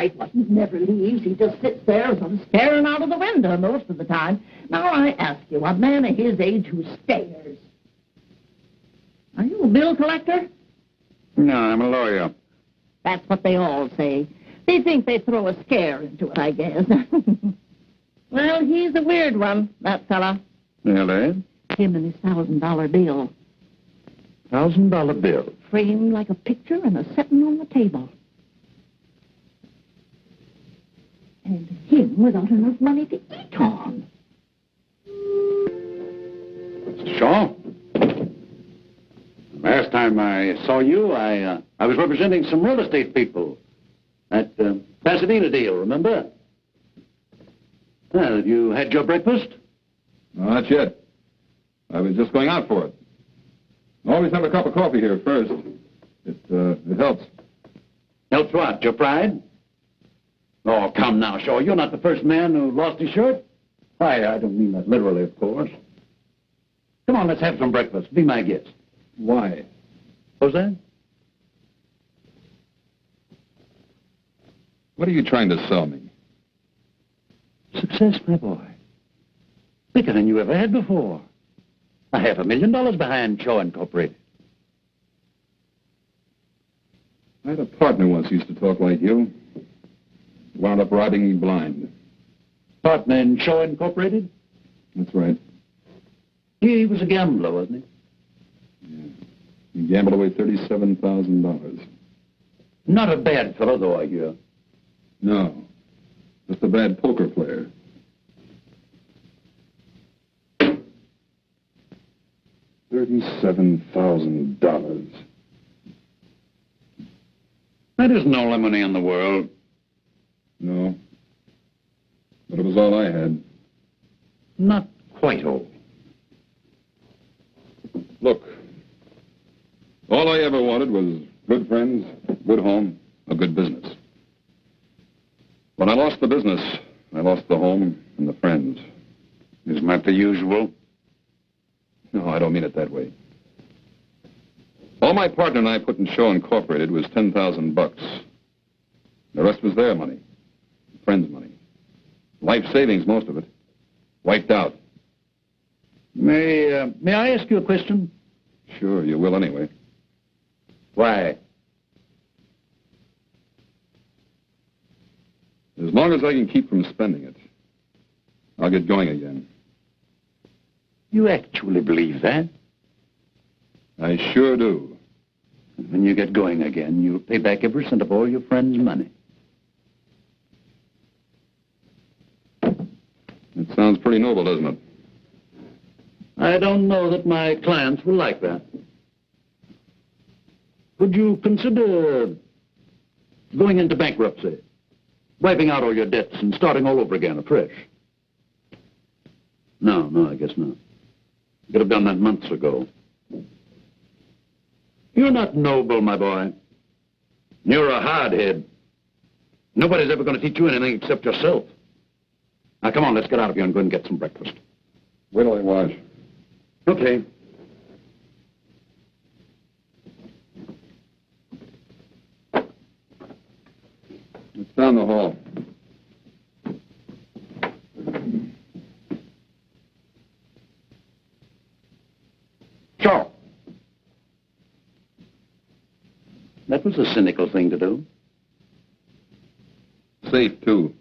night. Well, he never leaves. He just sits there sort of staring out of the window most of the time. Now, I ask you, a man of his age who stares. Are you a bill collector? No, I'm a lawyer. That's what they all say. They think they throw a scare into it, I guess. Well, he's a weird one, that fella. Really? Him and his $1,000 bill. $1,000 bill? Framed like a picture and a setting on the table. And him without enough money to eat on. Shaw? Last time I saw you, I was representing some real estate people. That Pasadena deal, remember? Well, have you had your breakfast? No, not yet. I was just going out for it. Always have a cup of coffee here first. It helps. Helps what? Your pride? Oh, come now, Shaw. You're not the first man who lost his shirt. I don't mean that literally, of course. Come on, let's have some breakfast. Be my guest. Why? What's that? What are you trying to sell me? Success, my boy. Bigger than you ever had before. $500,000 behind Shaw Incorporated. I had a partner once who used to talk like you. Wound up robbing me blind. Partner in Shaw Incorporated? That's right. He was a gambler, wasn't he? Yeah. He gambled away $37,000. Not a bad fellow, though, I hear. No. Just a bad poker player. $37,000. That isn't all the money in the world. No. But it was all I had. Not quite all. Look, all I ever wanted was good friends, good home, a good business. When I lost the business, I lost the home and the friends. Isn't that the usual? No, I don't mean it that way. All my partner and I put in Shaw Incorporated was $10,000. The rest was their money, friends' money. Life savings, most of it. Wiped out. May I ask you a question? Sure, you will anyway. Why? As long as I can keep from spending it, I'll get going again. You actually believe that? I sure do. When you get going again, you'll pay back every cent of all your friends' money. It sounds pretty noble, doesn't it? I don't know that my clients will like that. Would you consider going into bankruptcy, wiping out all your debts and starting all over again afresh? No, I guess not. You could have done that months ago. You're not noble, my boy. You're a hardhead. Nobody's ever going to teach you anything except yourself. Now, come on, let's get out of here and go and get some breakfast. Wait till I wash. Okay. It's down the hall. Shaw. That was a cynical thing to do. Safe, too.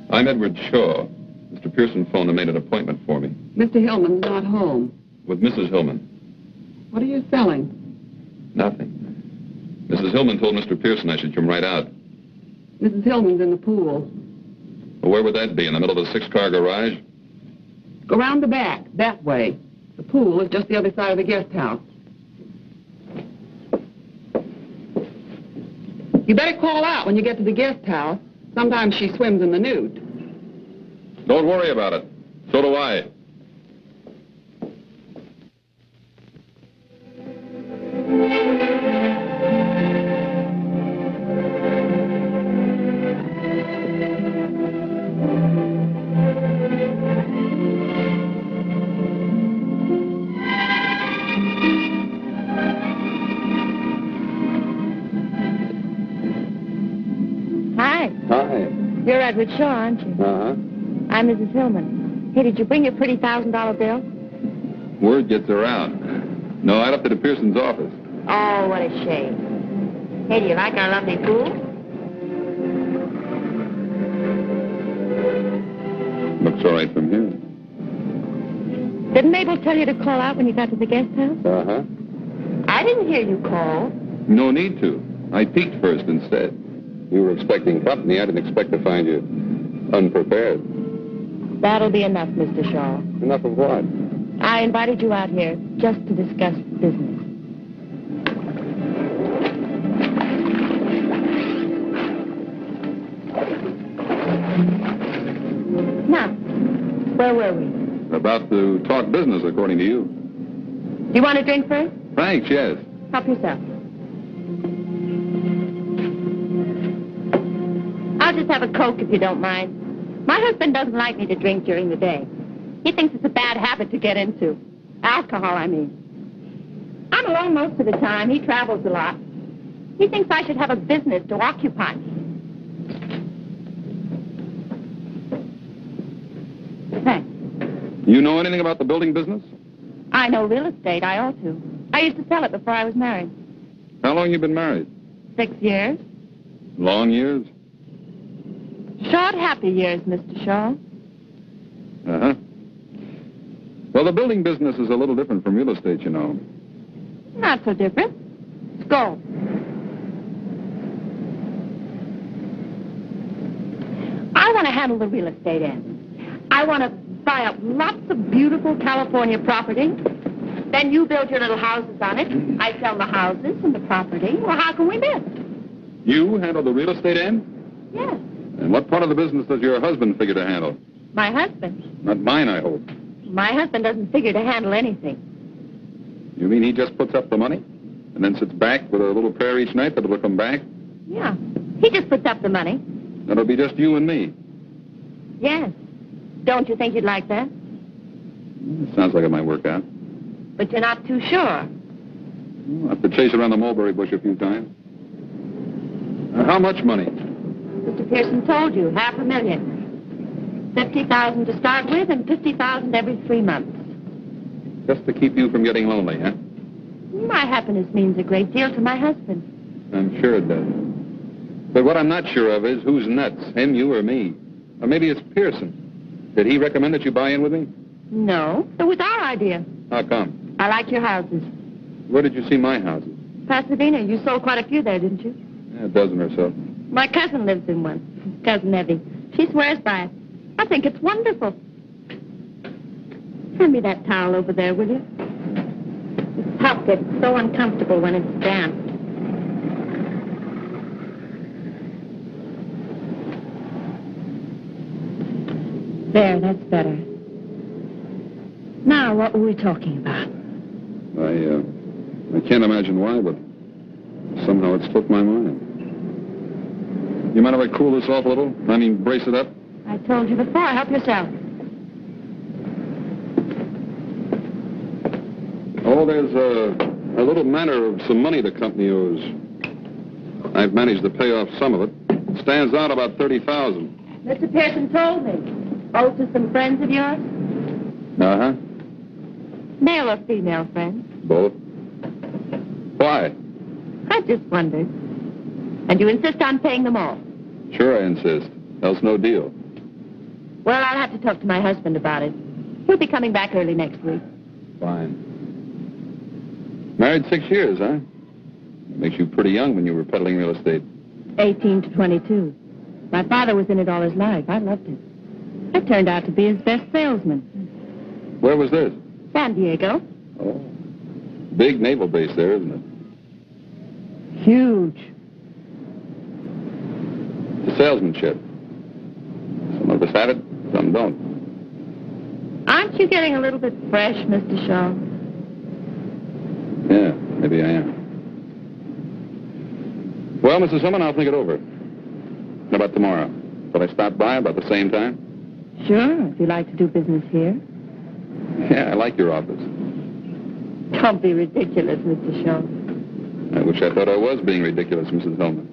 I'm Edward Shaw. Mr. Pearson phoned and made an appointment for me. Mr. Hillman's not home. With Mrs. Hillman. What are you selling? Nothing. Mrs. Hillman told Mr. Pearson I should come right out. Mrs. Hillman's in the pool. Well, where would that be? In the middle of a six-car garage? Go round the back, that way. The pool is just the other side of the guest house. You better call out when you get to the guest house. Sometimes she swims in the nude. Don't worry about it. So do I. You're Edward Shaw, aren't you? Uh-huh. I'm Mrs. Hillman. Hey, did you bring your pretty $1,000 bill? Word gets around. No, I left it at Pearson's office. Oh, what a shame. Hey, do you like our lovely pool? Looks all right from here. Didn't Mabel tell you to call out when you got to the guest house? Uh-huh. I didn't hear you call. No need to. I peeked first instead. You were expecting company. I didn't expect to find you unprepared. That'll be enough, Mr. Shaw. Enough of what? I invited you out here just to discuss business. Now, where were we? About to talk business, according to you. Do you want a drink first? Thanks, yes. Help yourself. I'll just have a Coke if you don't mind. My husband doesn't like me to drink during the day. He thinks it's a bad habit to get into. Alcohol, I mean. I'm alone most of the time. He travels a lot. He thinks I should have a business to occupy me. Thanks. You know anything about the building business? I know real estate. I ought to. I used to sell it before I was married. How long you been married? 6 years. Long years? Short, happy years, Mr. Shaw. Uh-huh. Well, the building business is a little different from real estate, you know. Not so different. Let's go. I want to handle the real estate end. I want to buy up lots of beautiful California property. Then you build your little houses on it. I sell the houses and the property. Well, how can we live? You handle the real estate end? Yes. And what part of the business does your husband figure to handle? My husband. Not mine, I hope. My husband doesn't figure to handle anything. You mean he just puts up the money and then sits back with a little prayer each night that it'll come back? Yeah. He just puts up the money. That'll be just you and me. Yes. Don't you think you'd like that? Sounds like it might work out. But you're not too sure. I'll have to chase around the mulberry bush a few times. How much money? Mr. Pearson told you, $500,000. $50,000 to start with and $50,000 every 3 months. Just to keep you from getting lonely, huh? My happiness means a great deal to my husband. I'm sure it does. But what I'm not sure of is who's nuts, him, you, or me. Or maybe it's Pearson. Did he recommend that you buy in with me? No, it was our idea. How come? I like your houses. Where did you see my houses? Pasadena, you sold quite a few there, didn't you? A dozen or so. My cousin lives in one. Cousin Evie. She swears by it. I think it's wonderful. Send me that towel over there, will you? It's tough. It's so uncomfortable when it's damp. There, that's better. Now, what were we talking about? I can't imagine why, but somehow it slipped my mind. You mind if I cool this off a little? I mean, brace it up? I told you before. Help yourself. Oh, there's a little matter of some money the company owes. I've managed to pay off some of it. It stands out about $30,000. Mr. Pearson told me. Oh, to some friends of yours? Uh-huh. Male or female friends? Both. Why? I just wondered. And you insist on paying them all? Sure, I insist. Else no deal. Well, I'll have to talk to my husband about it. He'll be coming back early next week. Fine. Married 6 years, huh? Makes you pretty young when you were peddling real estate. 18 to 22. My father was in it all his life. I loved it. I turned out to be his best salesman. Where was this? San Diego. Oh. Big naval base there, isn't it? Huge. The salesmanship. Some of us have it, some don't. Aren't you getting a little bit fresh, Mr. Shaw? Yeah, maybe I am. Well, Mrs. Hillman, I'll think it over. How about tomorrow? Will I stop by about the same time? Sure, if you like to do business here. Yeah, I like your office. Don't be ridiculous, Mr. Shaw. I wish I thought I was being ridiculous, Mrs. Hillman.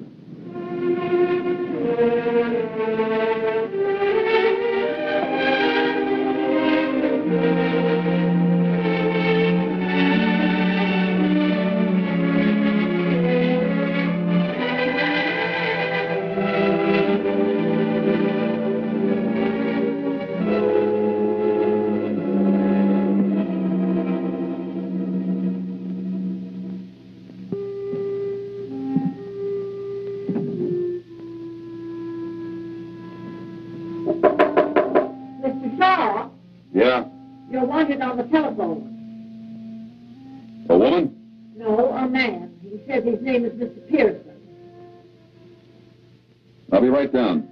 friend on the telephone. A woman? No, a man. He says his name is Mr. Pearson. I'll be right down.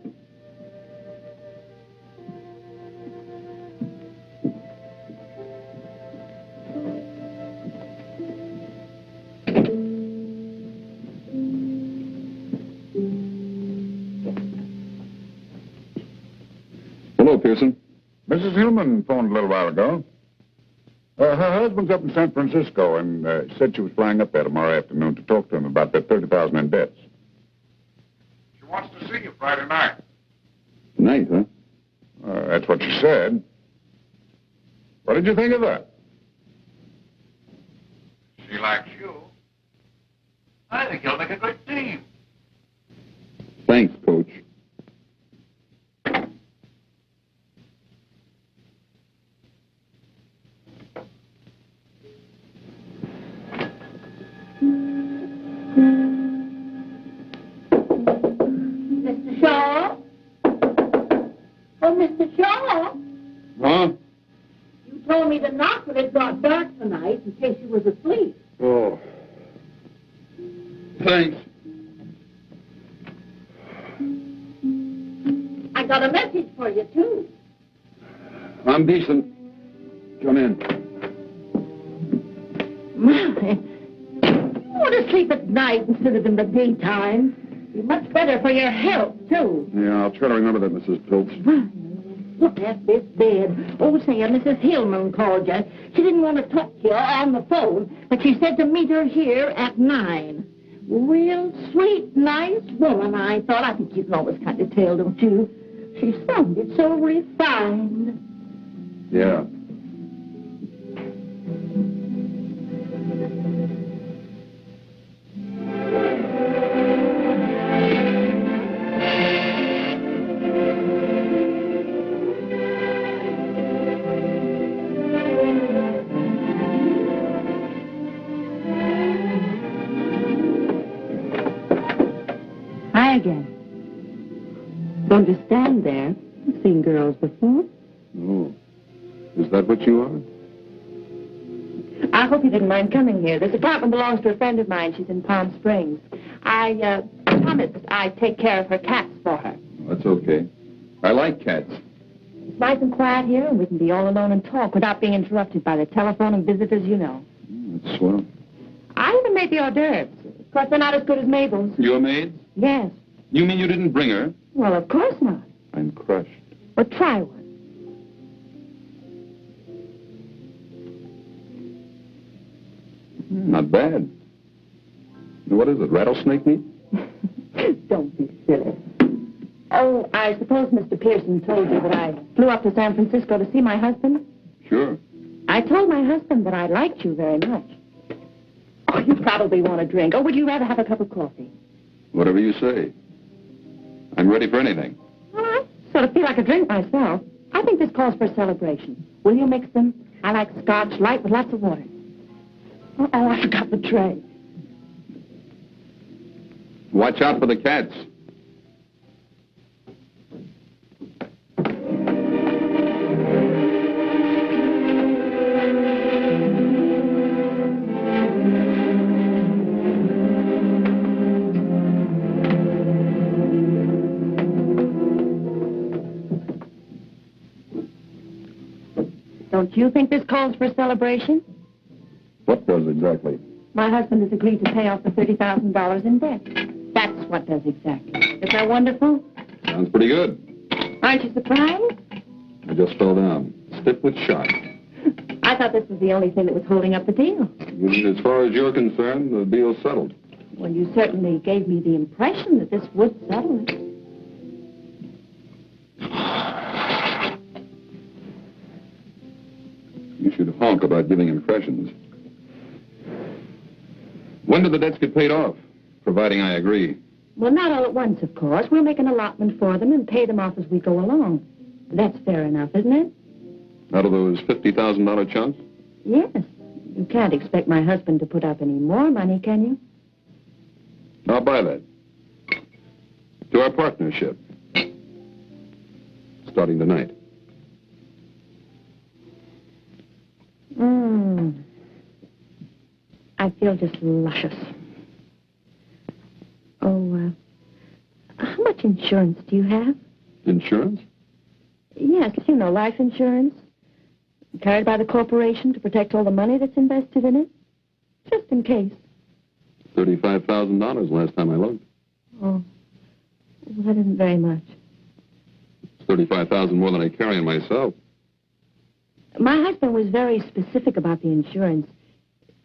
Hello, Pearson. Mrs. Hillman phoned a little while ago. Her husband's up in San Francisco and said she was flying up there tomorrow afternoon to talk to him about that $30,000 in debts. She wants to see you Friday night. Tonight, huh? That's what she said. What did you think of that? She likes you. I think you'll make a good team. Thanks, Coach. Mr. Shaw? Oh, Mr. Shaw? Huh? You told me to knock when it got dark tonight in case you was asleep. Oh. Thanks. I got a message for you, too. I'm decent. Come in. My, you want to sleep at night instead of in the daytime. Be much better for your health, too. Yeah, I'll try to remember that, Mrs. Pilts. My, look at this bed. Oh, say, Mrs. Hillman called you. She didn't want to talk to you on the phone, but she said to meet her here at 9. Real sweet, nice woman, I thought. I think you can always kind of tell, don't you? She sounded so refined. Yeah. Hi again. Don't just stand there. I've seen girls before. Oh. Is that what you are? I hope you didn't mind coming here. This apartment belongs to a friend of mine. She's in Palm Springs. I promised I'd take care of her cats for her. That's okay. I like cats. It's nice and quiet here, and we can be all alone and talk without being interrupted by the telephone and visitors you know. That's swell. I even made the hors d'oeuvres. Of course, they're not as good as Mabel's. Your maid? Yes. You mean you didn't bring her? Well, of course not. I'm crushed. But try one. Not bad. What is it, rattlesnake meat? Don't be silly. Oh, I suppose Mr. Pearson told you that I flew up to San Francisco to see my husband? Sure. I told my husband that I liked you very much. Oh, you probably want a drink. Or would you rather have a cup of coffee? Whatever you say. I'm ready for anything. Well, I sort of feel like a drink myself. I think this calls for a celebration. Will you mix them? I like scotch light with lots of water. Oh, I forgot the tray. Watch out for the cats. Don't you think this calls for a celebration? What does exactly? My husband has agreed to pay off the $30,000 in debt. That's what does exactly. Is that wonderful? Sounds pretty good. Aren't you surprised? I just fell down, stiff with shock. I thought this was the only thing that was holding up the deal. As far as you're concerned, the deal's settled. Well, you certainly gave me the impression that this would settle it. You should honk about giving impressions. When do the debts get paid off? Providing I agree. Well, not all at once, of course. We'll make an allotment for them and pay them off as we go along. That's fair enough, isn't it? Out of those $50,000 chunks? Yes. You can't expect my husband to put up any more money, can you? I'll buy that. To our partnership. Starting tonight. feel just luscious. Oh, how much insurance do you have? Insurance? Yes, you know, life insurance. Carried by the corporation to protect all the money that's invested in it. Just in case. $35,000 last time I looked. Oh, well, that isn't very much. It's $35,000 more than I carry in myself. My husband was very specific about the insurance.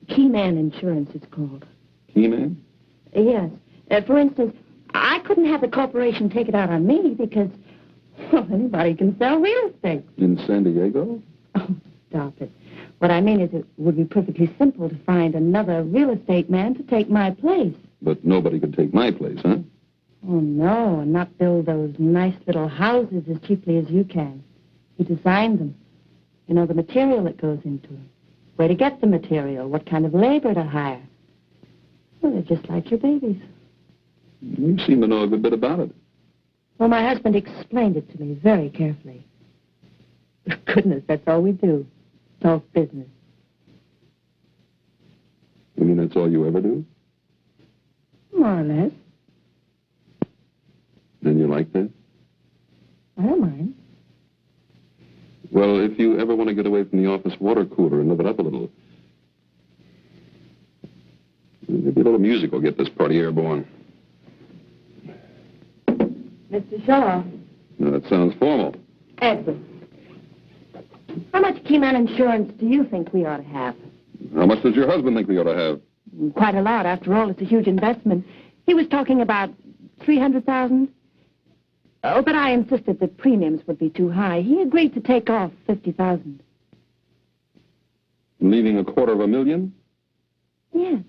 Keyman Insurance, it's called. Keyman? Yes. For instance, I couldn't have the corporation take it out on me because, well, anybody can sell real estate. In San Diego? Oh, stop it. What I mean is it would be perfectly simple to find another real estate man to take my place. But nobody could take my place, huh? Oh, no, and not build those nice little houses as cheaply as you can. He designed them. You know, the material that goes into them. Where to get the material, what kind of labor to hire. Well, they're just like your babies. You seem to know a good bit about it. Well, my husband explained it to me very carefully. Goodness, that's all we do. Talk business. You mean that's all you ever do? More or less. Then you like that? I don't mind. Well, if you ever want to get away from the office water cooler and live it up a little, maybe a little music will get this party airborne. Mr. Shaw. Now, that sounds formal. Edward. How much Keyman Insurance do you think we ought to have? How much does your husband think we ought to have? Quite a lot. After all, it's a huge investment. He was talking about 300,000. Oh, but I insisted that premiums would be too high. He agreed to take off 50,000. Leaving $250,000? Yes.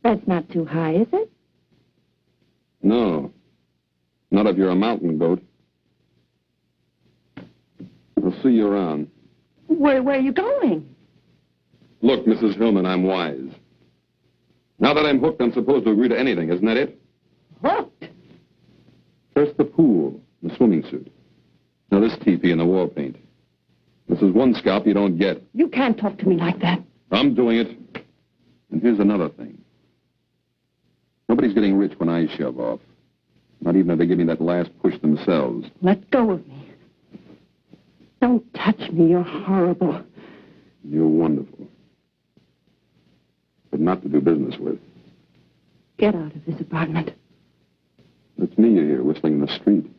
That's not too high, is it? No. Not if you're a mountain goat. I'll see you around. Where are you going? Look, Mrs. Hillman, I'm wise. Now that I'm hooked, I'm supposed to agree to anything, isn't that it? Hooked? First the pool, the swimming suit. Now this teepee and the war paint. This is one scalp you don't get. You can't talk to me like that. I'm doing it. And here's another thing. Nobody's getting rich when I shove off. Not even if they give me that last push themselves. Let go of me. Don't touch me. You're horrible. You're wonderful. But not to do business with. Get out of this apartment. It's me you hear whistling in the street.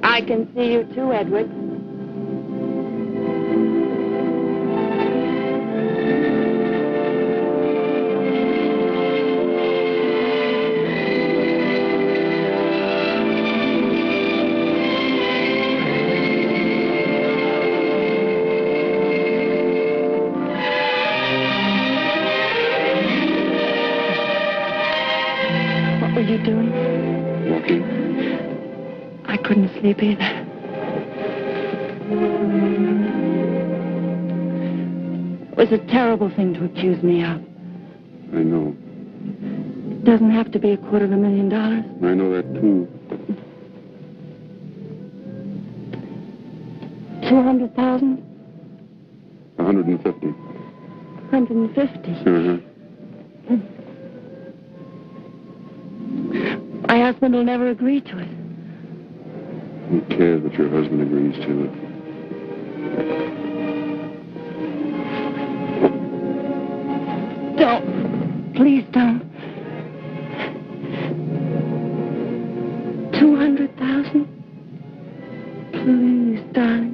I can see you too, Edward. sleeping? I couldn't sleep either. It was a terrible thing to accuse me of. I know. It doesn't have to be $250,000. I know that, too. 200,000? 150. 150. Uh-huh. My husband will never agree to it. Who cares what your husband agrees to? Don't. Please don't. 200,000? Please, darling.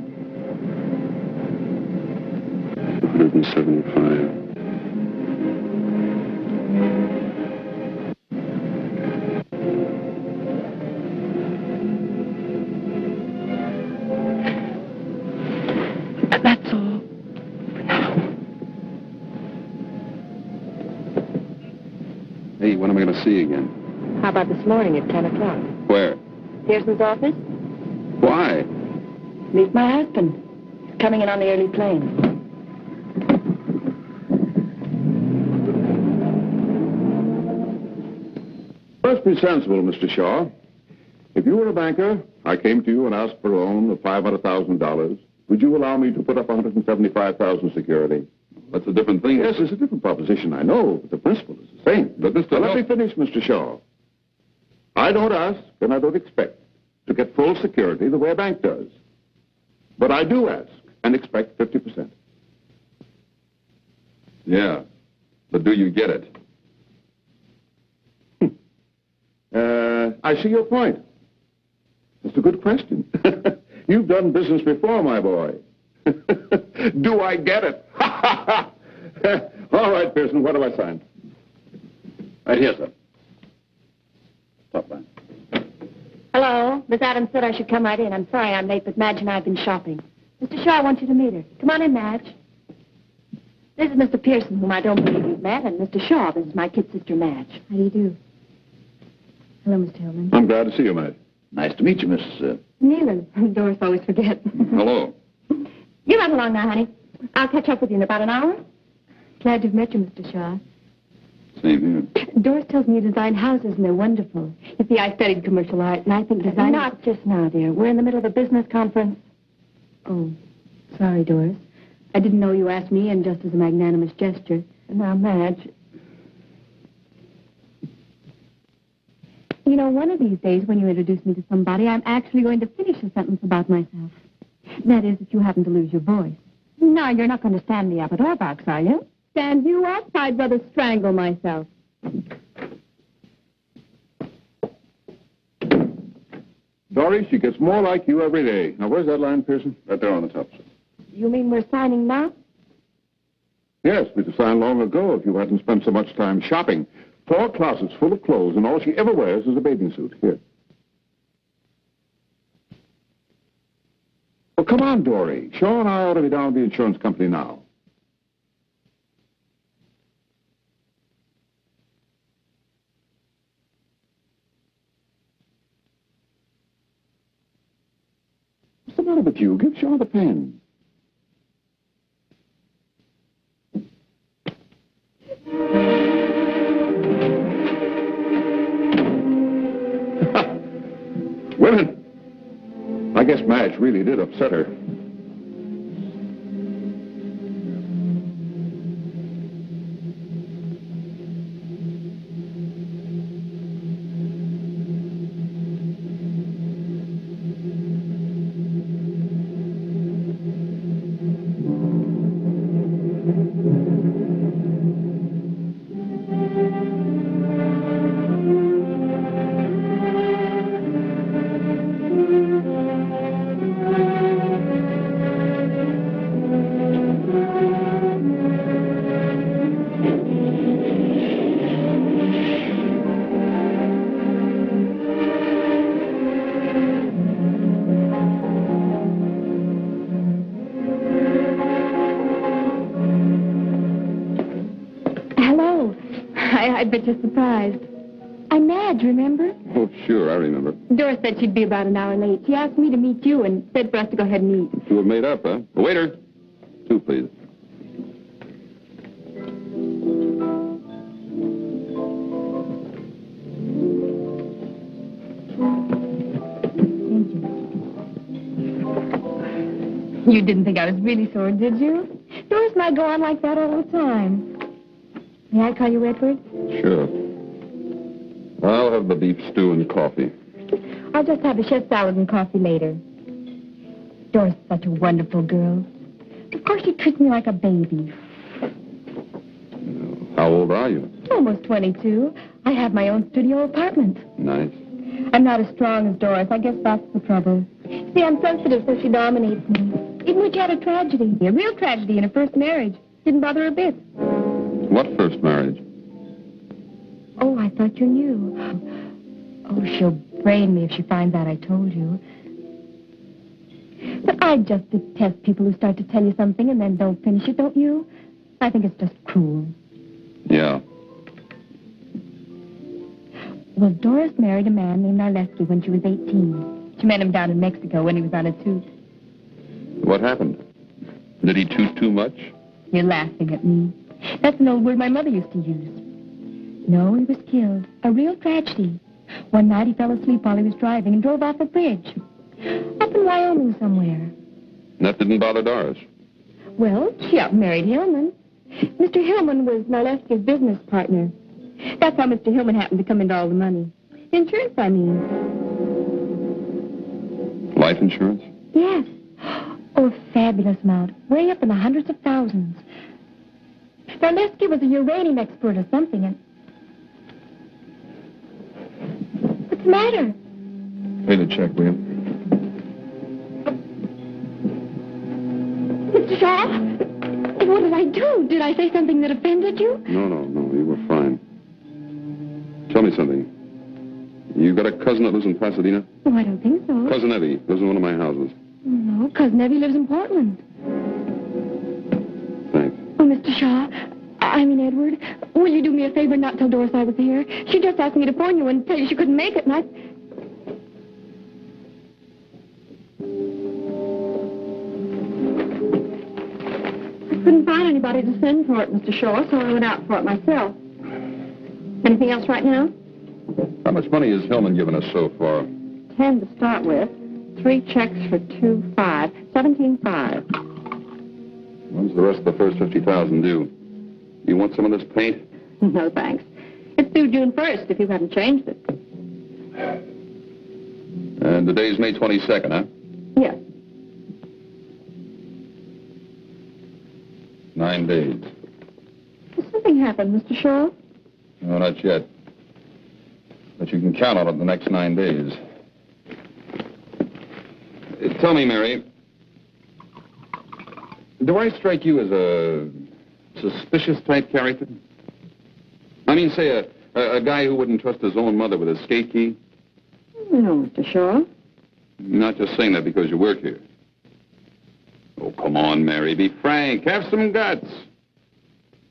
175. That's all. Hey, when am I going to see you again? How about this morning at 10 o'clock? Where? Pearson's office? Why? Meet my husband. He's coming in on the early plane. Let's be sensible, Mr. Shaw. If you were a banker, I came to you and asked for a loan of $500,000. Would you allow me to put up $175,000 security? That's a different thing. Yes, it's a different proposition, I know, but the principle is the same. But Mr. Now, let me finish, Mr. Shaw. I don't ask and I don't expect to get full security the way a bank does. But I do ask and expect 50%. Yeah, but do you get it? I see your point. That's a good question. You've done business before, my boy. Do I get it? All right, Pearson, what do I sign? Right here, sir. Top line. Hello. Miss Adams said I should come right in. I'm sorry I'm late, but Madge and I have been shopping. Mr. Shaw wants you to meet her. Come on in, Madge. This is Mr. Pearson, whom I don't believe you've met, and Mr. Shaw, this is my kid sister, Madge. How do you do? Hello, Mr. Hillman. I'm glad to see you, Madge. Nice to meet you, Miss... Nealon. Doris always forgets. Hello. You run along now, honey. I'll catch up with you in about an hour. Glad you've met you, Mr. Shaw. Same here. Doris tells me you design houses, and they're wonderful. You see, I studied commercial art, and I think design... Not just now, dear. We're in the middle of a business conference. Oh, sorry, Doris. I didn't know you asked me, and just as a magnanimous gesture. Now, Madge, You know, one of these days, when you introduce me to somebody, I'm actually going to finish a sentence about myself. That is, if you happen to lose your voice. no, you're not going to stand me up at our box, are you? Stand you up? I'd rather strangle myself. Dory, she gets more like you every day. Now, where's that line, Pearson? Right there on the top, sir. You mean we're signing now? Yes, we'd have signed long ago if you hadn't spent so much time shopping. 4 closets full of clothes, and all she ever wears is a bathing suit. Here. Well, come on, Dory. Shaw and I ought to be down at the insurance company now. What's the matter with you? Give Shaw the pen. Women. I guess Madge really did upset her. I bet you're surprised. I Madge, remember? Oh, sure, I remember. Doris said she'd be about an hour late. She asked me to meet you and said for us to go ahead and meet. You were made up, huh? Waiter. 2, please. You didn't think I was really sore, did you? Doris and I go on like that all the time. May I call you Edward? Sure. I'll have the beef stew and coffee. I'll just have a chef salad and coffee later. Doris is such a wonderful girl. Of course, she treats me like a baby. How old are you? Almost 22. I have my own studio apartment. Nice. I'm not as strong as Doris. I guess that's the trouble. See, I'm sensitive, so she dominates me. Even when she had a tragedy, a real tragedy in her first marriage, didn't bother her a bit. What first marriage? Oh, I thought you knew. Oh, she'll brain me if she finds out I told you. But I just detest people who start to tell you something and then don't finish it, don't you? I think it's just cruel. Yeah. Well, Doris married a man named Narleski when she was 18. She met him down in Mexico when he was on a toot. What happened? Did he toot too much? You're laughing at me. That's an old word my mother used to use. No, he was killed. A real tragedy. One night he fell asleep while he was driving and drove off a bridge. Up in Wyoming somewhere. That didn't bother Doris. Well, she up and married Hillman. Mr. Hillman was Narleski's business partner. That's how Mr. Hillman happened to come into all the money. Insurance, I mean. Life insurance? Yes. Oh, a fabulous amount. Way up in the hundreds of thousands. Narleski was a uranium expert or something, and... What's the matter? Pay the check, will you? Mr. Shaw? What did I do? Did I say something that offended you? No, you were fine. Tell me something. You got a cousin that lives in Pasadena? Oh, I don't think so. Cousin Evie lives in one of my houses. No, Cousin Evie lives in Portland. Thanks. Oh, Mr. Shaw, I mean Edward, will you do me a favor and not tell Doris I was here? She just asked me to phone you and tell you she couldn't make it, and I couldn't find anybody to send for it, Mr. Shaw, so I went out for it myself. Anything else right now? How much money has Hillman given us so far? 10 to start with. 3 checks for 2.5. 17.5. When's the rest of the first 50,000 due? You want some of this paint? No, thanks. It's due June 1st if you haven't changed it. And today's May 22nd, huh? Yes. 9 days. Has something happened, Mr. Shaw? No, not yet. But you can count on it the next 9 days. Tell me, Mary, do I strike you as a suspicious type character? I mean, say, a guy who wouldn't trust his own mother with his skate key? No, Mr. Shaw. You're not just saying that because you work here. Oh, come on, Mary, be frank. Have some guts.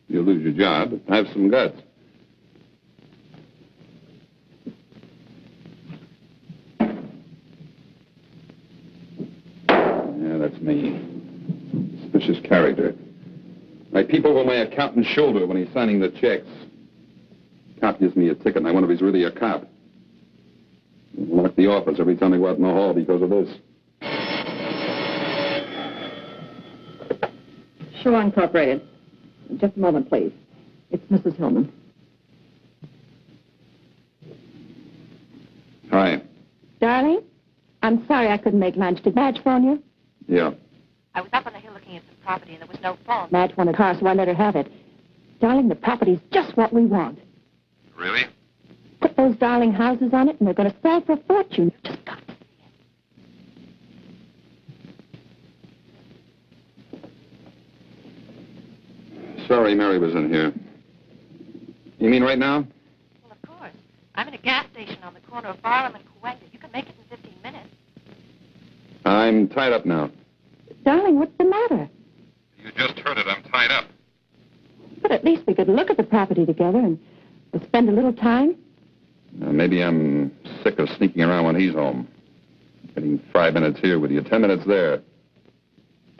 You'll lose your job, but have some guts. Yeah, that's me. Suspicious character. My people over my accountant's shoulder when he's signing the checks. Cop gives me a ticket, and I wonder if he's really a cop. He'll lock the office every time I go out in the hall because of this. Shaw Incorporated. Just a moment, please. It's Mrs. Hillman. Hi. Darling, I'm sorry I couldn't make lunch. Did Madge phone you? Yeah. I was up on the hill looking at some property, and there was no phone. Madge wanted a car, so I let her have it. Darling, the property's just what we want. Really? Put those darling houses on it, and they're going to sell for a fortune. You just got to see it. Sorry Mary was in here. You mean right now? Well, of course. I'm in a gas station on the corner of Barham and Cahuenga. You can make it in 15 minutes. I'm tied up now. Darling, what's the matter? You just heard it. I'm tied up. But at least we could look at the property together and we'll spend a little time. Maybe I'm sick of sneaking around when he's home. Getting 5 minutes here with you, 10 minutes there.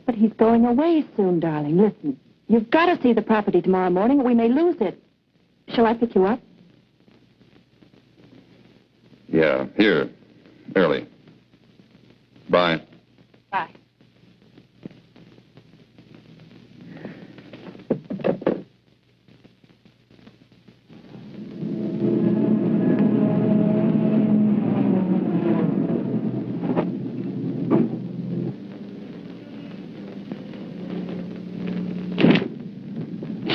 But he's going away soon, darling. Listen, you've got to see the property tomorrow morning or we may lose it. Shall I pick you up? Yeah, here. Early. Bye. Bye.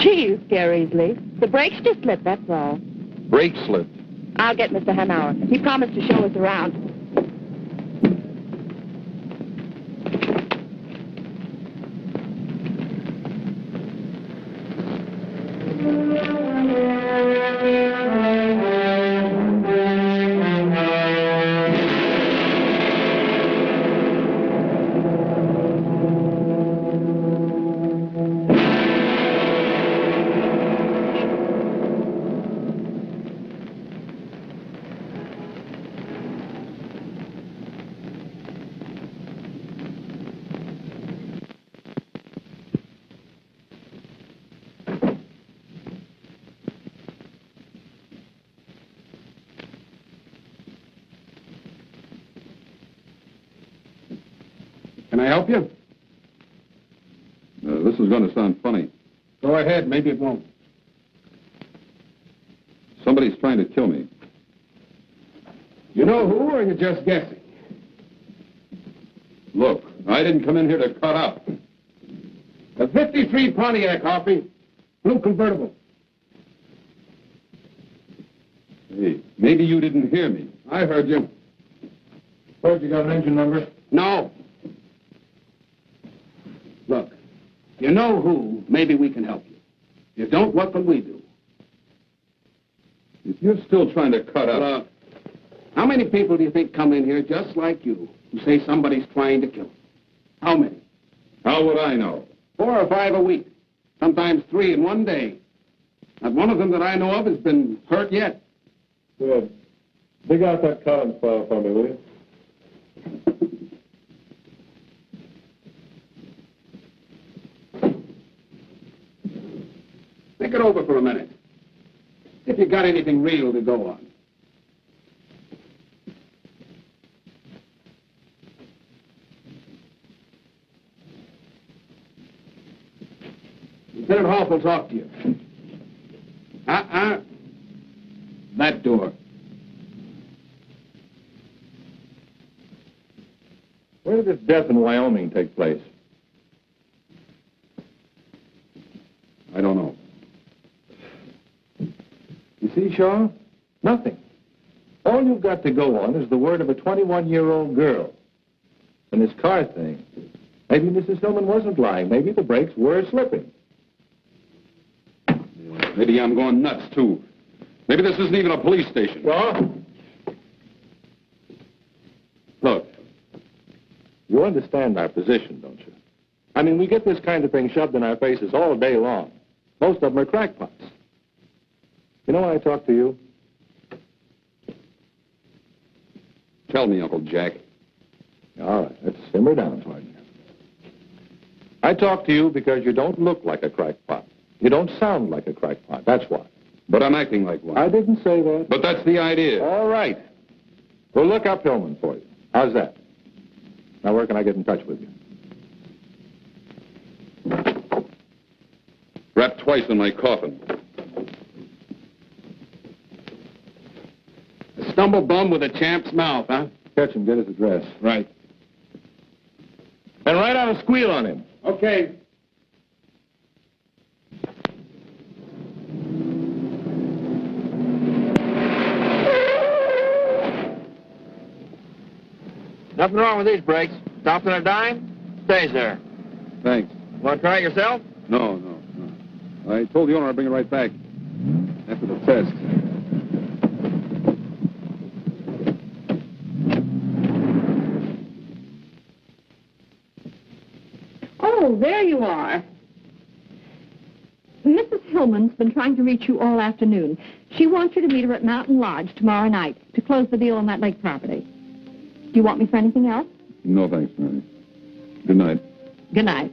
Gee, you scare easily. The brakes just slipped, that's all. Brake slipped. I'll get Mr. Hanauer. He promised to show us around. Can I help you? This is going to sound funny. Go ahead. Maybe it won't. Somebody's trying to kill me. You know who, or are you just guessing? Look, I didn't come in here to cut up. A 53 Pontiac, Hoppy. Blue convertible. Hey, maybe you didn't hear me. I heard you. Suppose you got an engine number? No. Look, you know who, maybe we can help you. If you don't, what can we do? If you're still trying to cut up... Look, how many people do you think come in here just like you who say somebody's trying to kill them? How many? How would I know? 4 or 5 a week. Sometimes 3 in one day. Not one of them that I know of has been hurt yet. Good. Dig out that Collins file for me, will you? Think it over for a minute. If you got anything real to go on. Lieutenant Hoff will talk to you. That door. Where did this death in Wyoming take place? I don't know. You see, Shaw? Nothing. All you've got to go on is the word of a 21-year-old girl. And this car thing. Maybe Mrs. Hillman wasn't lying. Maybe the brakes were slipping. Maybe I'm going nuts, too. Maybe this isn't even a police station. Shaw? Look, you understand our position, don't you? I mean, we get this kind of thing shoved in our faces all day long. Most of them are crackpots. You know why I talk to you? Tell me, Uncle Jack. All right, let's simmer down, partner. I talk to you because you don't look like a crackpot. You don't sound like a crackpot, that's why. But I'm acting like one. I didn't say that. But that's the idea. All right. We'll look up Hillman for you. How's that? Now, where can I get in touch with you? Wrapped twice in my coffin. A stumble bum with a champ's mouth, huh? Catch him, get his address. Right. And write out a squeal on him. Okay. Nothing wrong with these brakes. Stops on a dime, stays there. Thanks. Want to try it yourself? No. I told the owner I'd bring it right back. After the test. Oh, there you are. Mrs. Hillman's been trying to reach you all afternoon. She wants you to meet her at Mountain Lodge tomorrow night to close the deal on that lake property. Do you want me for anything else? No, thanks, Mary. Good night. Good night.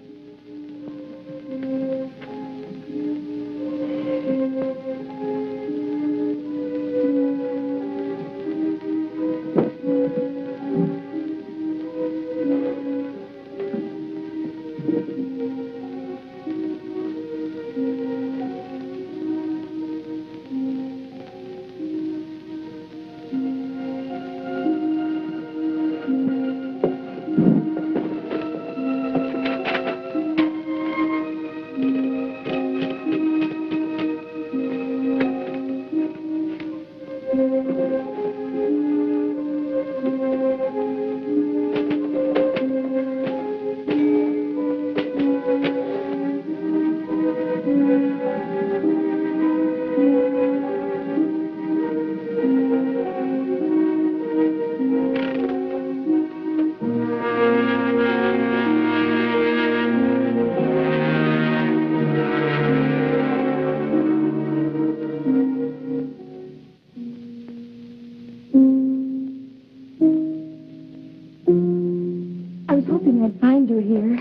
I was hoping I'd find you here.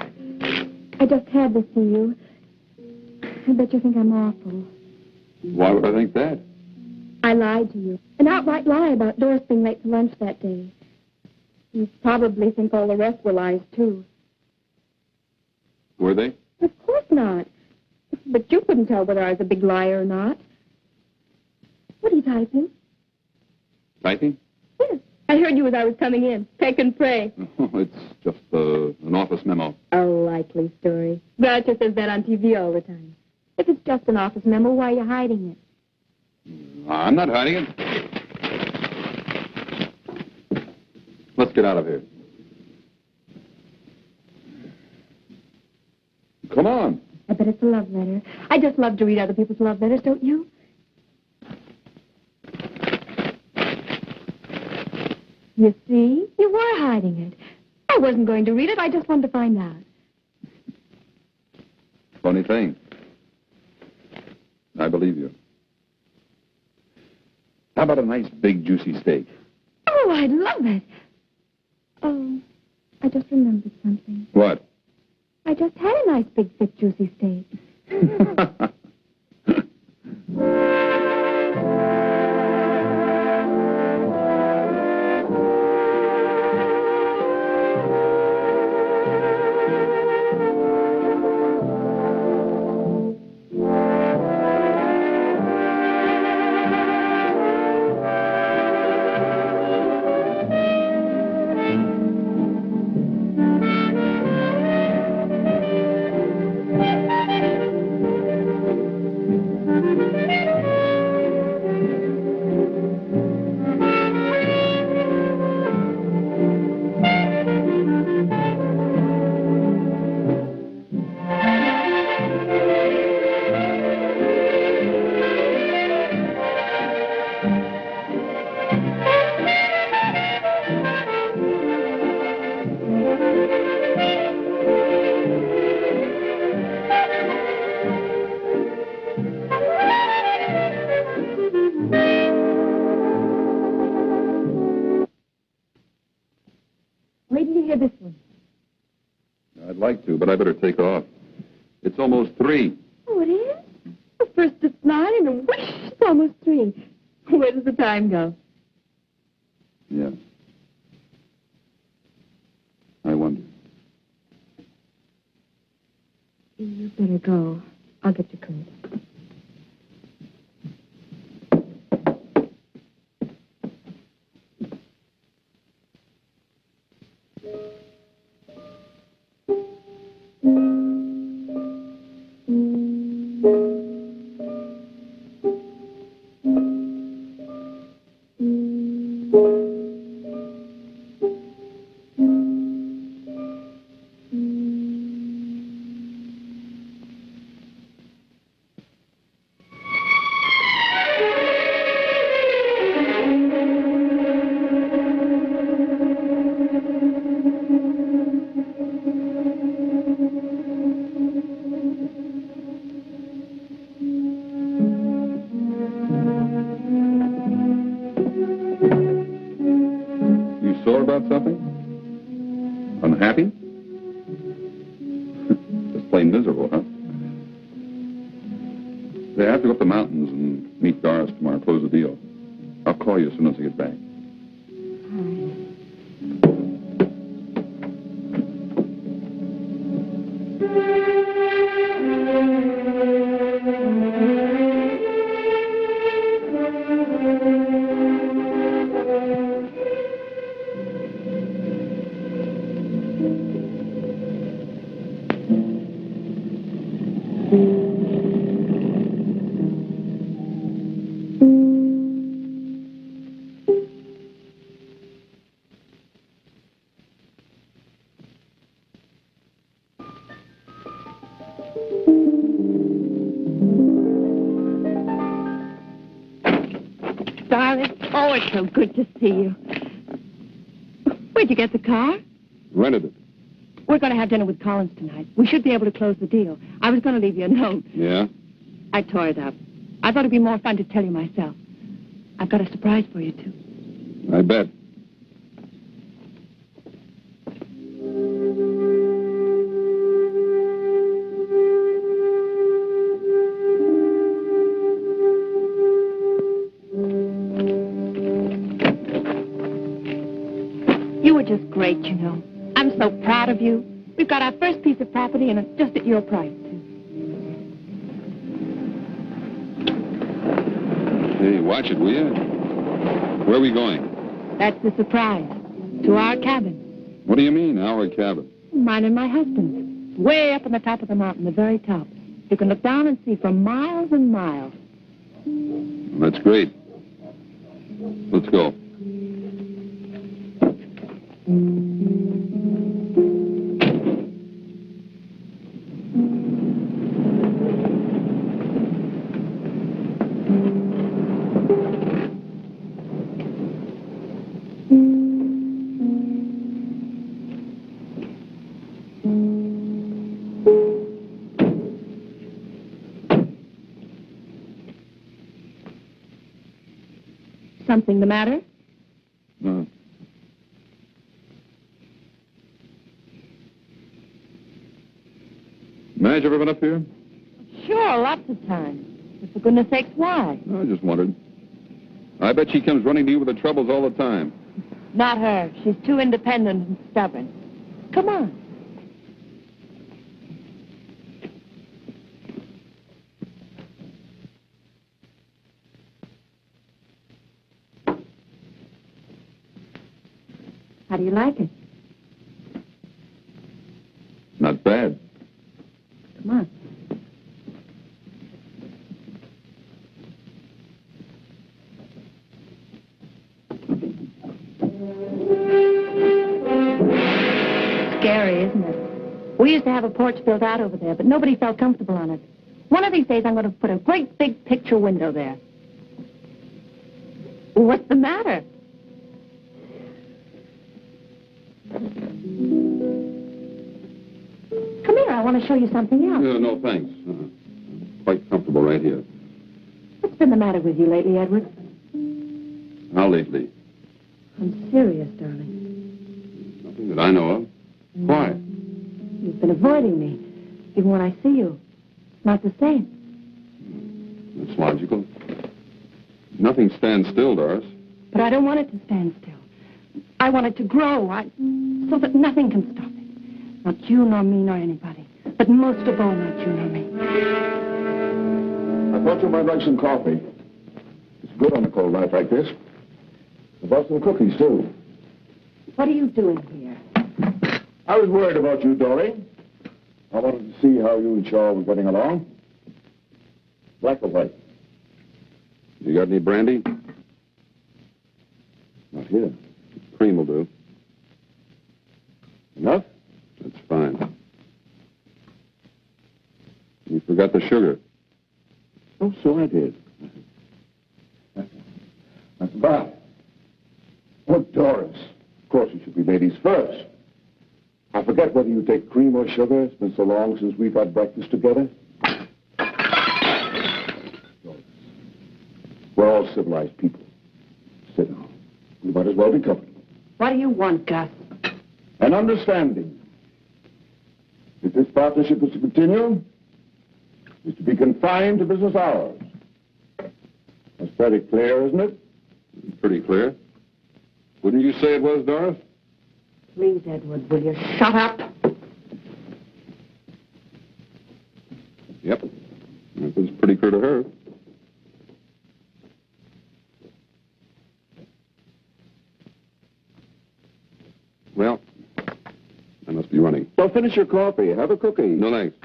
I just had to see you. I bet you think I'm awful. Why would I think that? I lied to you. An outright lie about Doris being late for lunch that day. You probably think all the rest were lies, too. Were they? Of course not. But you couldn't tell whether I was a big liar or not. What are you typing? Typing? Yes. I heard you as I was coming in. Take and pray. Oh, it's just an office memo. A likely story. Groucho says that on TV all the time. If it's just an office memo, why are you hiding it? I'm not hiding it. Let's get out of here. Come on. I bet it's a love letter. I just love to read other people's love letters, don't you? You see? You were hiding it. I wasn't going to read it. I just wanted to find out. Funny thing. I believe you. How about a nice, big, juicy steak? Oh, I'd love it. Oh, I just remembered something. What? I just had a nice, big, thick, juicy steak. Wait till you hear this one. I'd like to, but I better take off. It's almost 3. Oh, it is? Well, first it's 9 and a whoosh, it's almost 3. Where does the time go? Yes. I wonder. You better go. I'll get your coat. They have to go up the mountains and meet Doris tomorrow, close the deal. I'll call you as soon as I get back. Darling, oh, it's so good to see you. Where'd you get the car? Rented it. We're going to have dinner with Collins tonight. We should be able to close the deal. I was going to leave you a note. Yeah? I tore it up. I thought it'd be more fun to tell you myself. I've got a surprise for you, too. I bet. You were just great, you know. I'm so proud of you. We've got our first piece of property, and it's just at your price, too. Hey, watch it, will you? Where are we going? That's the surprise. To our cabin. What do you mean, our cabin? Mine and my husband's. Way up on the top of the mountain, the very top. You can look down and see for miles and miles. That's great. Let's go. Something the matter? No. Madge ever been up here? Sure, lots of times. But for goodness sakes, why? I just wondered. I bet she comes running to you with her troubles all the time. Not her. She's too independent and stubborn. Come on. How do you like it? Not bad. Come on. Scary, isn't it? We used to have a porch built out over there, but nobody felt comfortable on it. One of these days, I'm going to put a great big picture window there. What's the matter? Come here, I want to show you something else. No, thanks. Quite comfortable right here. What's been the matter with you lately, Edward? How lately? I'm serious, darling. Nothing that I know of. Why? You've been avoiding me, even when I see you. It's not the same. That's logical. Nothing stands still, Doris. But I don't want it to stand still. I want it to grow, so that nothing can stop it. Not you, nor me, nor anybody. But most of all, not you, nor me. I thought you might like some coffee. It's good on a cold night like this. I bought some cookies, too. What are you doing here? I was worried about you, Dory. I wanted to see how you and Shaw were getting along. Black or white? You got any brandy? Not here. Cream will do. Enough? That's fine. You forgot the sugar. Oh, so I did. That's about. Oh, Doris. Of course, it should be ladies first. I forget whether you take cream or sugar. It's been so long since we've had breakfast together. Doris, we're all civilized people. Sit down. We might as well be comfortable. What do you want, Gus? An understanding. If this partnership is to continue, is to be confined to business hours. That's pretty clear, isn't it? Pretty clear. Wouldn't you say it was, Doris? Please, Edward, will you shut up? Yep. That was pretty clear to her. Well, I must be running. Well, finish your coffee. Have a cookie. No, thanks.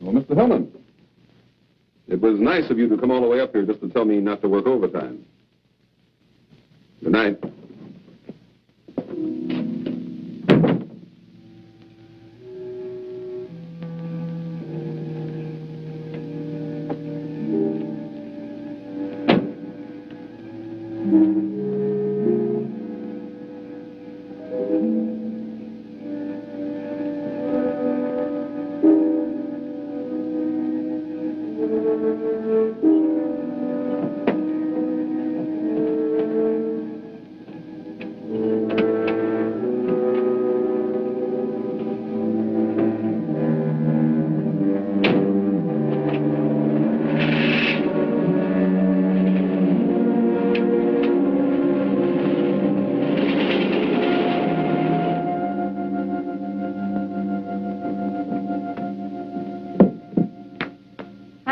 Well, Mr. Hillman, it was nice of you to come all the way up here just to tell me not to work overtime. Good night.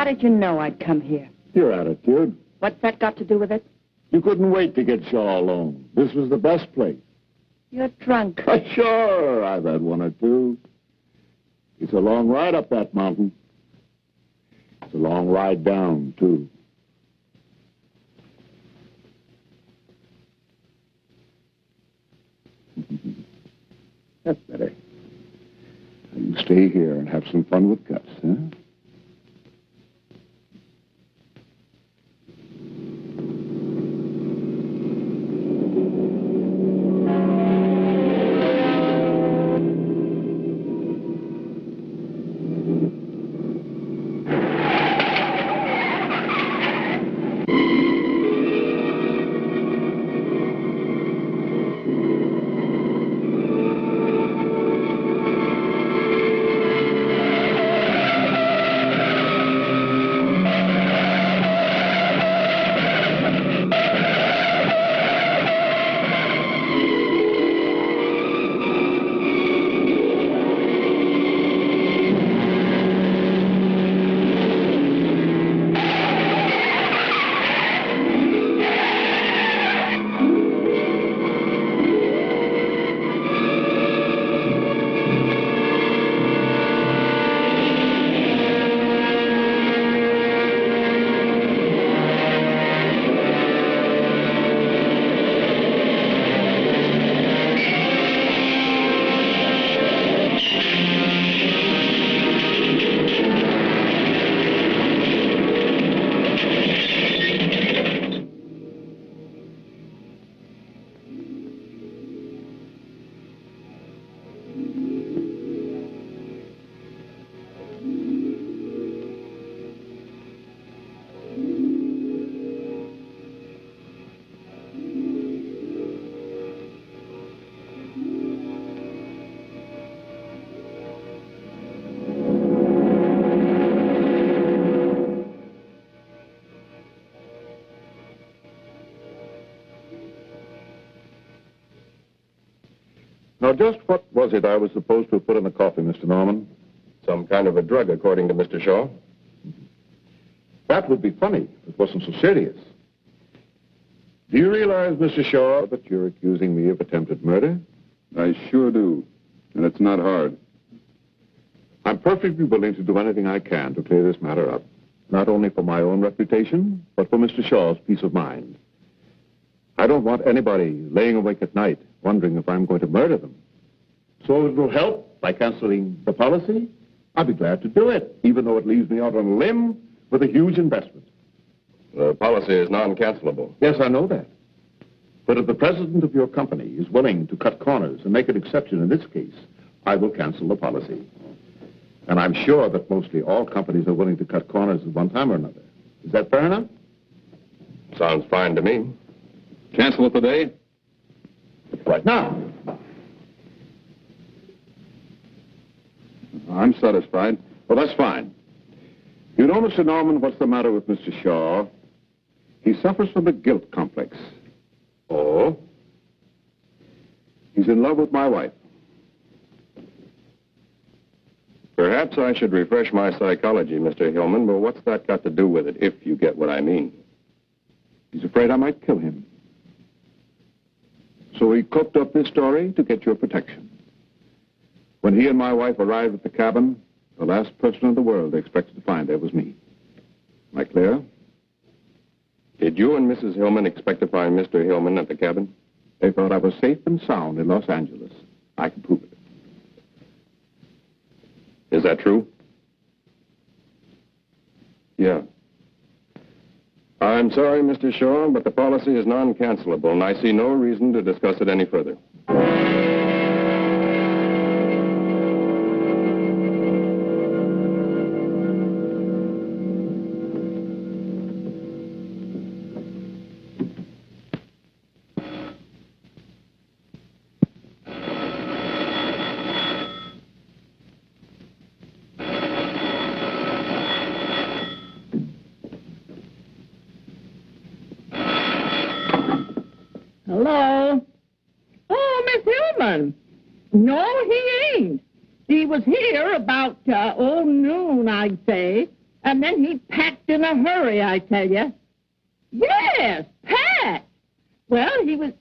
How did you know I'd come here? Your attitude. What's that got to do with it? You couldn't wait to get Shaw alone. This was the best place. You're drunk. Sure, I've had one or two. It's a long ride up that mountain. It's a long ride down, too. That's better. Now you stay here and have some fun with Gus, huh? Now, just what was it I was supposed to have put in the coffee, Mr. Norman? Some kind of a drug, according to Mr. Shaw. That would be funny if it wasn't so serious. Do you realize, Mr. Shaw, that you're accusing me of attempted murder? I sure do. And it's not hard. I'm perfectly willing to do anything I can to clear this matter up. Not only for my own reputation, but for Mr. Shaw's peace of mind. I don't want anybody laying awake at night wondering if I'm going to murder them. So it will help by canceling the policy. I'll be glad to do it, even though it leaves me out on a limb with a huge investment. The policy is non-cancelable. Yes, I know that. But if the president of your company is willing to cut corners and make an exception in this case, I will cancel the policy. And I'm sure that mostly all companies are willing to cut corners at one time or another. Is that fair enough? Sounds fine to me. Cancel it today? Right now. I'm satisfied. Well, that's fine. You know, Mr. Norman, what's the matter with Mr. Shaw? He suffers from a guilt complex. Oh? He's in love with my wife. Perhaps I should refresh my psychology, Mr. Hillman, but what's that got to do with it, if you get what I mean? He's afraid I might kill him. So he cooked up this story to get your protection. When he and my wife arrived at the cabin, the last person in the world they expected to find there was me. Am I clear? Did you and Mrs. Hillman expect to find Mr. Hillman at the cabin? They thought I was safe and sound in Los Angeles. I can prove it. Is that true? Yeah. I'm sorry, Mr. Shaw, but the policy is non-cancelable, and I see no reason to discuss it any further. Hello? Oh, Miss Hillman. No, he ain't. He was here about, noon, I'd say. And then he packed in a hurry, I tell you. Yes, packed. Well, he was...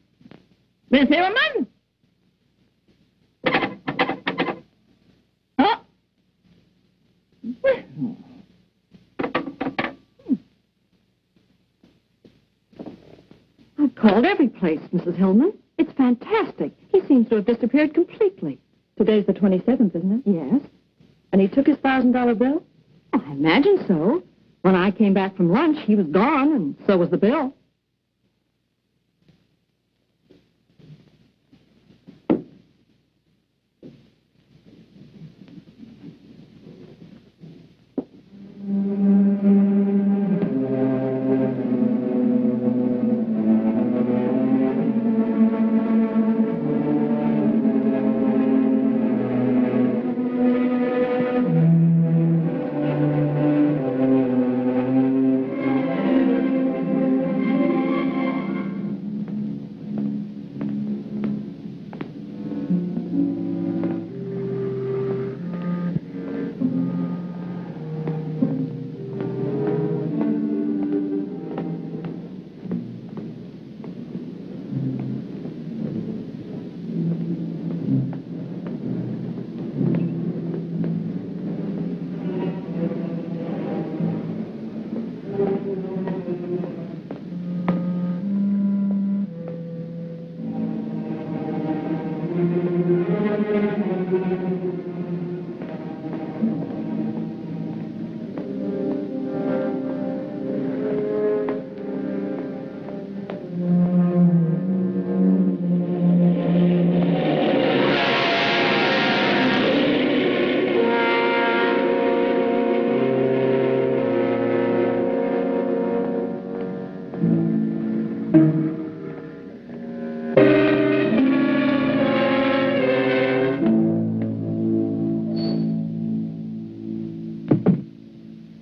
Miss Hillman? Huh? Well... I've called every place, Mrs. Hillman. It's fantastic. He seems to have disappeared completely. Today's the 27th, isn't it? Yes. And he took his $1,000 bill? Oh, I imagine so. When I came back from lunch, he was gone, and so was the bill.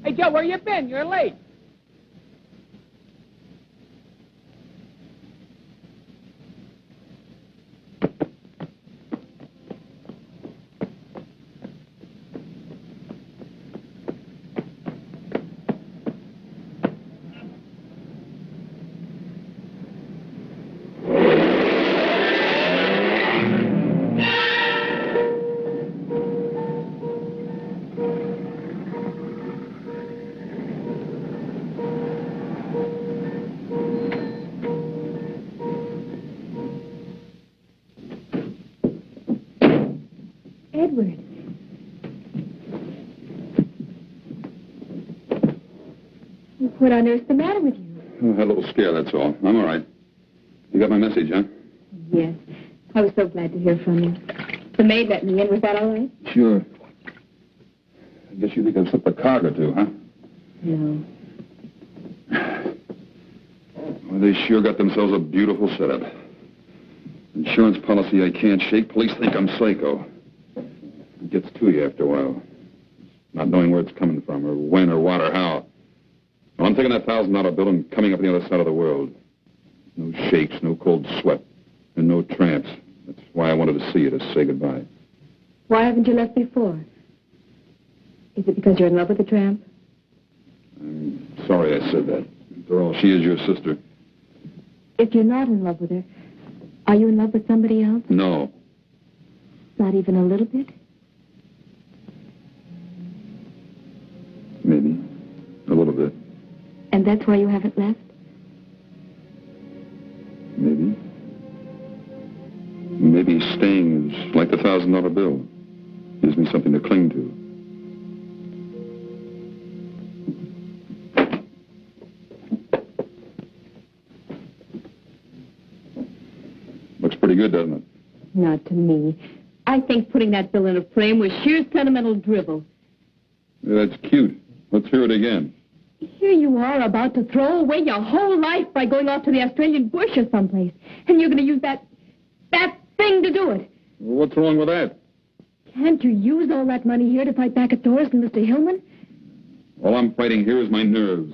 Hey, Joe, where you been? You're late. Edward. What on earth's the matter with you? Oh, had a little scare, that's all. I'm all right. You got my message, huh? Yes. I was so glad to hear from you. The maid let me in. Was that all right? Sure. I guess you think I've slipped a card or two, huh? No. Well, they sure got themselves a beautiful setup. Insurance policy I can't shake. Police think I'm psycho. gets to you after a while. Not knowing where it's coming from, or when, or what, or how. Well, I'm taking that $1,000 bill and coming up on the other side of the world. No shakes, no cold sweat, and no tramps. That's why I wanted to see you, to say goodbye. Why haven't you left before? Is it because you're in love with the tramp? I'm sorry I said that. After all, she is your sister. If you're not in love with her, are you in love with somebody else? No. Not even a little bit? Maybe. A little bit. And that's why you haven't left? Maybe. Maybe staying is like the $1,000 bill. Gives me something to cling to. Looks pretty good, doesn't it? Not to me. I think putting that bill in a frame was sheer sentimental drivel. Yeah, that's cute. Let's hear it again. Here you are about to throw away your whole life by going off to the Australian bush or someplace. And you're going to use that thing to do it. Well, what's wrong with that? Can't you use all that money here to fight back at Doris and Mr. Hillman? All I'm fighting here is my nerves.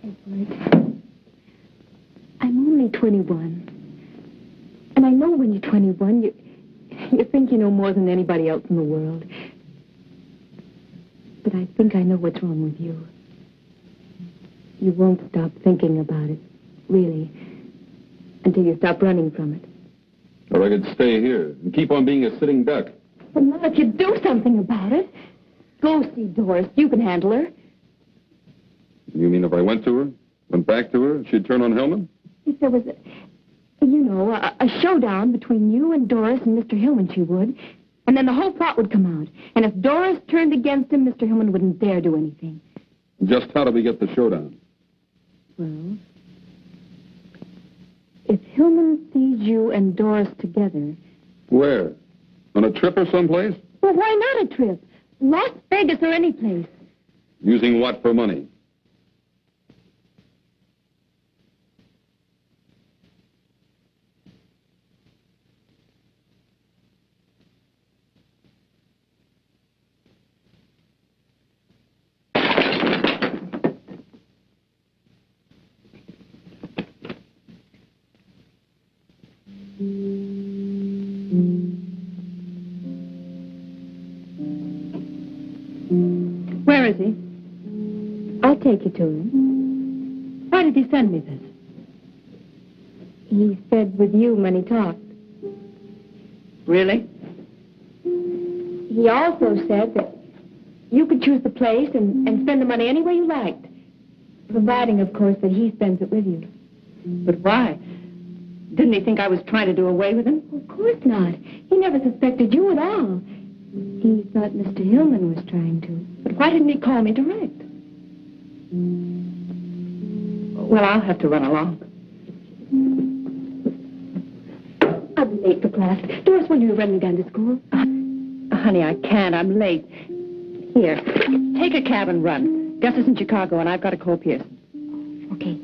Edward, I'm only 21. And I know when you're 21, you think you know more than anybody else in the world. But I think I know what's wrong with you. You won't stop thinking about it, really, until you stop running from it. Or I could stay here and keep on being a sitting duck. Well, not if you do something about it. Go see Doris. You can handle her. You mean if I went to her, went back to her, she'd turn on Hellman? If there was a showdown between you and Doris and Mr. Hillman, she would. And then the whole plot would come out. And if Doris turned against him, Mr. Hillman wouldn't dare do anything. Just how do we get the showdown? Well, if Hillman sees you and Doris together... Where? On a trip or someplace? Well, why not a trip? Las Vegas or any place. Using what for money? Where is he? I'll take you to him. Why did he send me this? He said with you when he talked. Really? He also said that you could choose the place and spend the money any way you liked. Providing, of course, that he spends it with you. But why? Didn't he think I was trying to do away with him? Of course not. He never suspected you at all. He thought Mr. Hillman was trying to. But why didn't he call me direct? Well, I'll have to run along. I'll be late for class. Doris, when are you running down to school? Honey, I can't. I'm late. Here, take a cab and run. Gus is in Chicago, and I've got to call Pearson. Okay.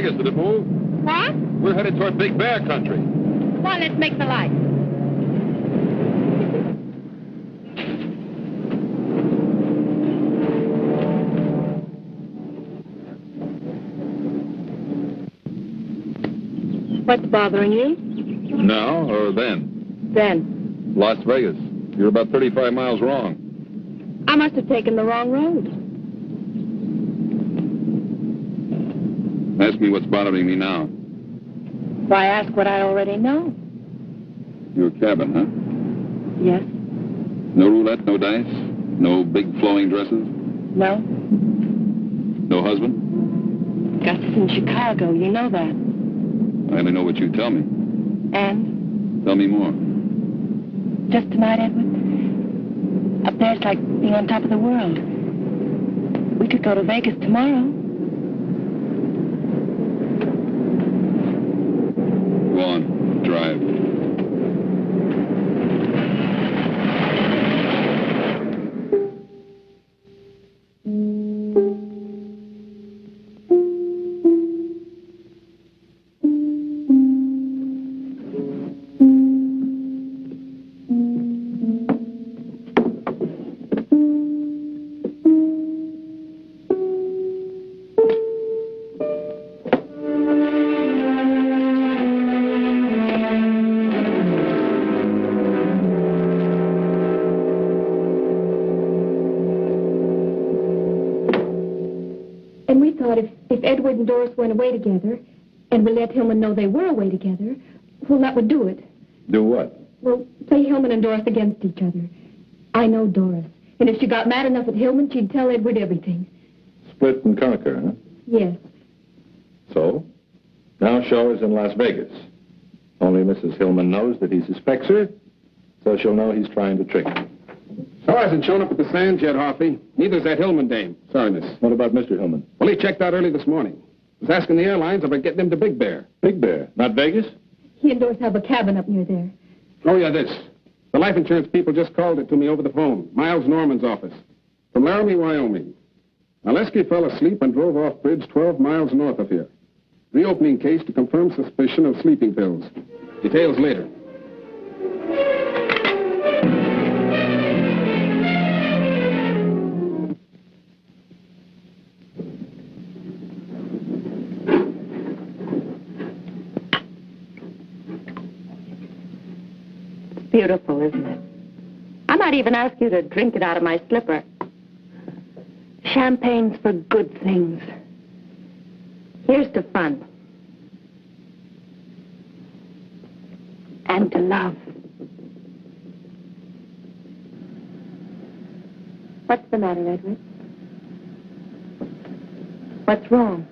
Vegas. Did it move? What? We're headed toward Big Bear country. Come on, let's make the light. What's bothering you? Now or then? Then. Las Vegas. You're about 35 miles wrong. I must have taken the wrong road. Ask me what's bothering me now. Why ask what I already know? Your cabin, huh? Yes. No roulette, no dice? No big flowing dresses? No. No husband? Gus is in Chicago. You know that. I only know what you tell me. And? Tell me more. Just tonight, Edward. Up there's like being on top of the world. We could go to Vegas tomorrow. Go on. Drive. And we thought if Edward and Doris went away together, and we let Hillman know they were away together, well, that would do it. Do what? Well, play Hillman and Doris against each other. I know Doris. And if she got mad enough at Hillman, she'd tell Edward everything. Split and conquer, huh? Yes. So? Now Shaw is in Las Vegas. Only Mrs. Hillman knows that he suspects her, so she'll know he's trying to trick her. Shaw hasn't shown up at the Sands yet, Hoffy. Neither's that Hillman dame. Sorry, miss. What about Mr. Hillman? Well, he checked out early this morning. Was asking the airlines about getting him to Big Bear. Big Bear, not Vegas? He and Doris have a cabin up near there. Oh, yeah, this. The life insurance people just called it to me over the phone. Miles Norman's office. From Laramie, Wyoming. Now, Lesky fell asleep and drove off bridge 12 miles north of here. Reopening case to confirm suspicion of sleeping pills. Details later. Beautiful, isn't it? I might even ask you to drink it out of my slipper. Champagne's for good things. Here's to fun. And to love. What's the matter, Edward? What's wrong?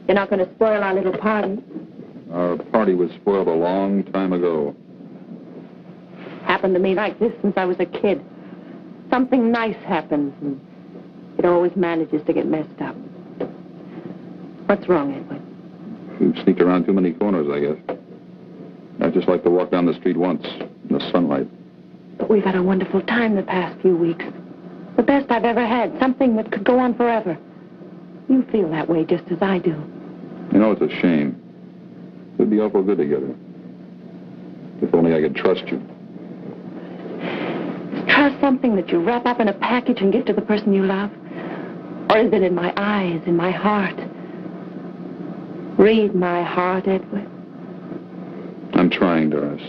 You're not going to spoil our little party? Our party was spoiled a long time ago. Happened to me like this since I was a kid. Something nice happens, and it always manages to get messed up. What's wrong, Edward? We've sneaked around too many corners, I guess. I'd just like to walk down the street once, in the sunlight. But we've had a wonderful time the past few weeks. The best I've ever had, something that could go on forever. You feel that way just as I do. You know, it's a shame. We'd be awful good together. If only I could trust you. Is trust something that you wrap up in a package and give to the person you love? Or is it in my eyes, in my heart? Read my heart, Edward. I'm trying, Doris.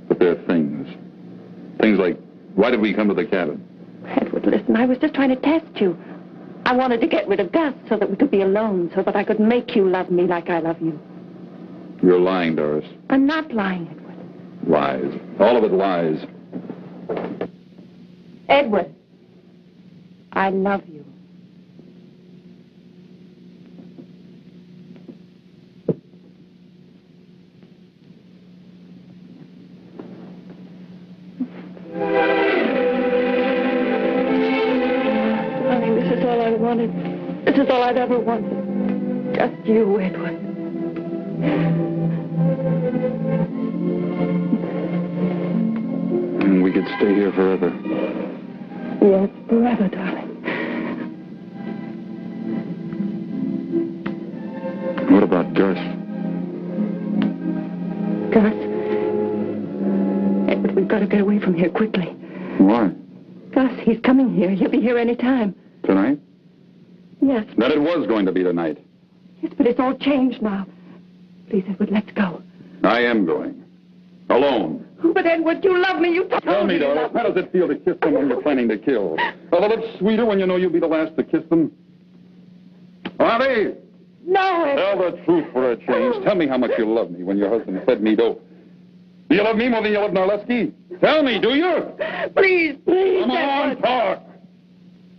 But there are things. Things like, why did we come to the cabin? Edward, listen, I was just trying to test you. I wanted to get rid of Gus so that we could be alone, so that I could make you love me like I love you. You're lying, Doris. I'm not lying, Edward. Lies. All of it lies. Edward, I love you. Honey, this is all I wanted. This is all I've ever wanted. Just you, Edward. And we could stay here forever. Yes, forever, darling. What Gus. Edward, we've got to get away from here quickly. Why? Gus, he's coming here. He'll be here any time. Tonight? Yes. That it was going to be tonight. Yes, but it's all changed now. Please, Edward, let's go. I am going. Alone. Oh, but Edward, you love me. You told Tell me, you Dora, love me. how does it feel to kiss someone you're planning to kill? A little sweeter when you know you'll be the last to kiss them? Harvey! No, Edward. Tell the truth for a change. Tell me how much you love me when your husband fed me dope. Do you love me more than you love Narleski? Tell me, do you? Please, please, Come on, Edward. talk.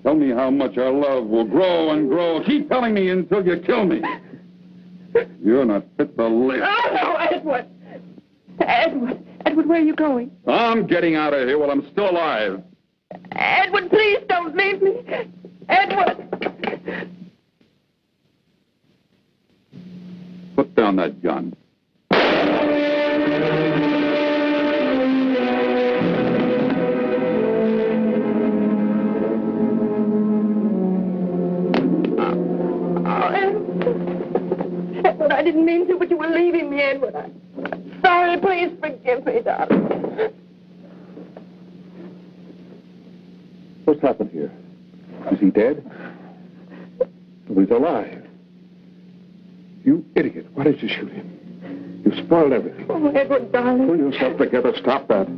Tell me how much our love will grow and grow. Keep telling me until you kill me. You're not fit to live. Oh, no, Edward. Edward, where are you going? I'm getting out of here while I'm still alive. Edward, please don't leave me. Edward. Put down that gun. Edward, I didn't mean to, but you were leaving me, Edward. I'm sorry. Please forgive me, darling. What's happened here? Is he dead? Oh, he's alive. You idiot. Why did you shoot him? You spoiled everything. Oh, Edward, darling. Pull yourself together. Stop that.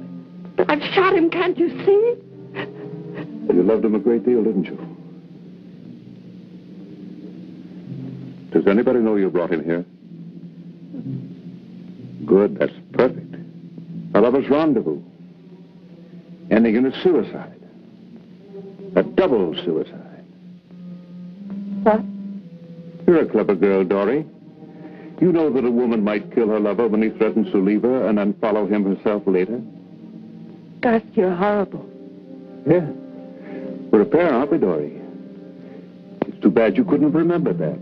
I've shot him, can't you see? You loved him a great deal, didn't you? Does anybody know you brought him here? Good, that's perfect. A lover's rendezvous. Ending in a suicide. A double suicide. What? You're a clever girl, Dory. You know that a woman might kill her lover when he threatens to leave her and then follow him herself later. Gus, you're horrible. Yeah. We're a pair, aren't we, Dory? It's too bad you couldn't have remembered that.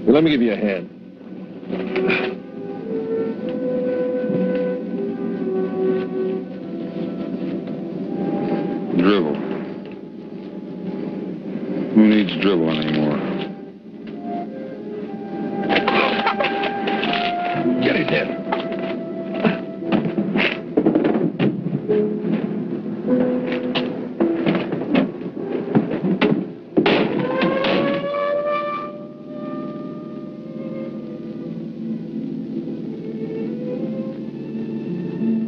Let me give you a hand. Dribble. Who needs dribble anymore? Get it, Dad.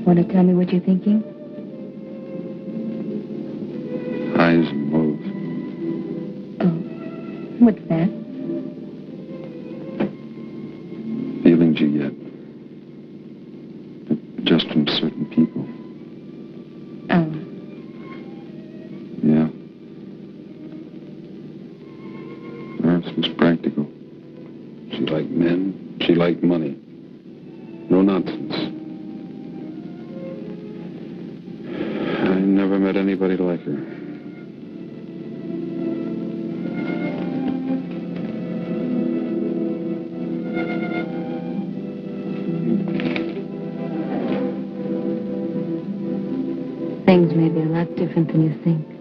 Want to tell me what you're thinking? Highs and lows. Oh, what's that? Feelings you get. Just from certain people. Oh, Yeah. Nurse was practical. She liked men. She liked money. No nonsense. I never met anybody like her. Things may be a lot different than you think.